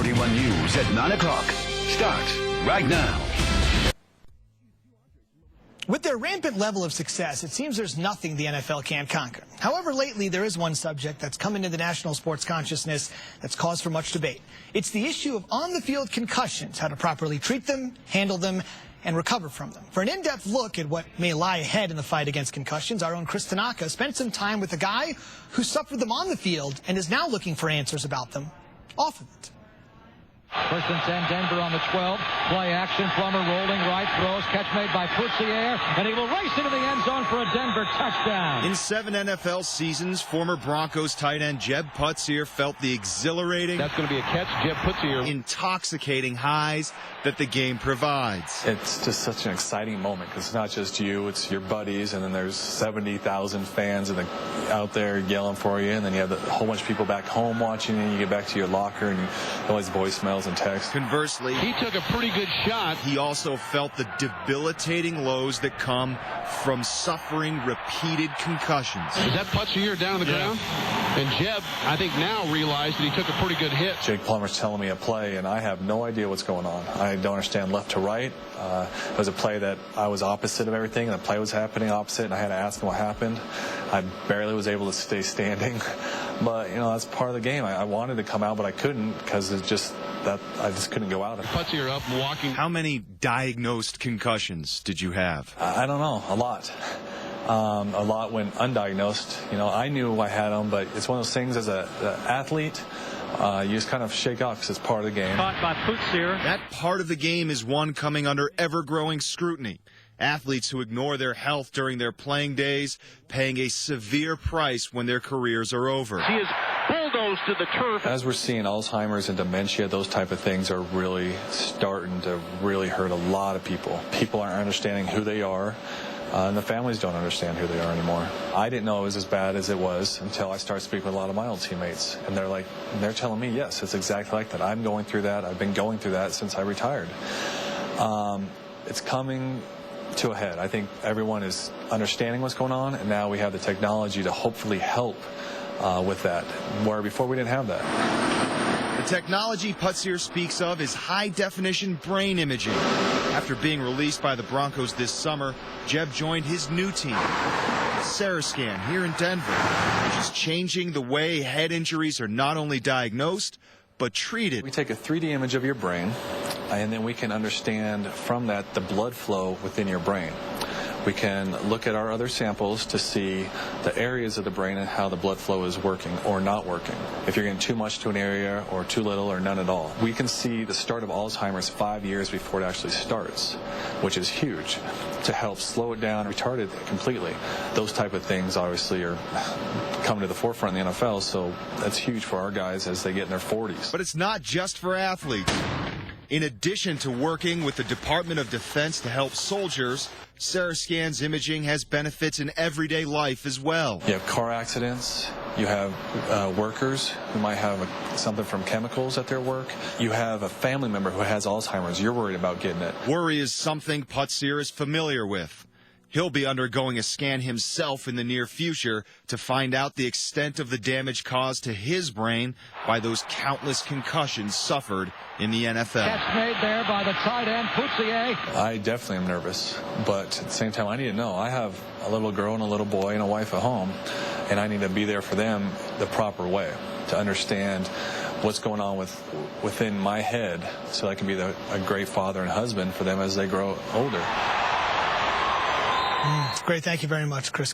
31 News at 9 o'clock starts right now. With their rampant level of success, it seems there's nothing the NFL can't conquer. However, lately there is one subject that's come into the national sports consciousness that's caused for much debate. It's the issue of on-the-field concussions, how to properly treat them, handle them, and recover from them. For an in-depth look at what may lie ahead in the fight against concussions, our own Chris Tanaka spent some time with a guy who suffered them on the field and is now looking for answers about them off of it. First and 10, Denver on the 12. Play action, Plummer rolling right, throws, catch made by Poussier, and he will race into the end zone for a Denver touchdown. In 7 NFL seasons, former Broncos tight end Jeb Poussier felt the exhilarating, that's going to be a catch, Jeb Poussier, intoxicating highs that the game provides. It's just such an exciting moment because it's not just you, it's your buddies, and then there's 70,000 fans out there yelling for you, and then you have a whole bunch of people back home watching, and you get back to your locker, and all these voicemails and texts. Conversely, he took a pretty good shot. He also felt the debilitating lows that come from suffering repeated concussions. Is that Poussier down on the ground? And Jeb, I think now realized that he took a pretty good hit. Jake Plummer's telling me a play, and I have no idea what's going on. I don't understand left to right. It was a play that I was opposite of everything, and the play was happening opposite, and I had to ask him what happened. I barely was able to stay standing. But, you know, that's part of the game. I wanted to come out, but I couldn't because it's just that I just couldn't go out. Poussier up and walking. How many diagnosed concussions did you have? I don't know. A lot. A lot when undiagnosed. You know, I knew I had them, but it's one of those things as an athlete, you just kind of shake off because it's part of the game. Caught by Poussier. That part of the game is one coming under ever-growing scrutiny. Athletes who ignore their health during their playing days paying a severe price when their careers are over. He is bulldozed to the turf. As we're seeing Alzheimer's and dementia, those type of things are really starting to really hurt a lot of people. People aren't understanding who they are. And the families don't understand who they are anymore. I didn't know it was as bad as it was until I started speaking with a lot of my old teammates. And they're telling me, yes, it's exactly like that. I'm going through that. I've been going through that since I retired. It's coming to a head. I think everyone is understanding what's going on, and now we have the technology to hopefully help with that, where before we didn't have that. The technology Poussier speaks of is high-definition brain imaging. After being released by the Broncos this summer, Jeb joined his new team, CereScan, here in Denver, which is changing the way head injuries are not only diagnosed, but treated. We take a 3D image of your brain, and then we can understand from that the blood flow within your brain. We can look at our other samples to see the areas of the brain and how the blood flow is working or not working. If you're getting too much to an area or too little or none at all. We can see the start of Alzheimer's 5 years before it actually starts, which is huge, to help slow it down, retard it completely. Those type of things obviously are coming to the forefront in the NFL, so that's huge for our guys as they get in their 40s. But it's not just for athletes. In addition to working with the Department of Defense to help soldiers, CereScan's imaging has benefits in everyday life as well. You have car accidents. You have workers who might have something from chemicals at their work. You have a family member who has Alzheimer's. You're worried about getting it. Worry is something Poussier is familiar with. He'll be undergoing a scan himself in the near future to find out the extent of the damage caused to his brain by those countless concussions suffered in the NFL. Catch made there by the tight end, Poussier. I definitely am nervous, but at the same time, I need to know. I have a little girl and a little boy and a wife at home, and I need to be there for them the proper way to understand what's going on within my head so I can be a great father and husband for them as they grow older. Great. Thank you very much, Chris.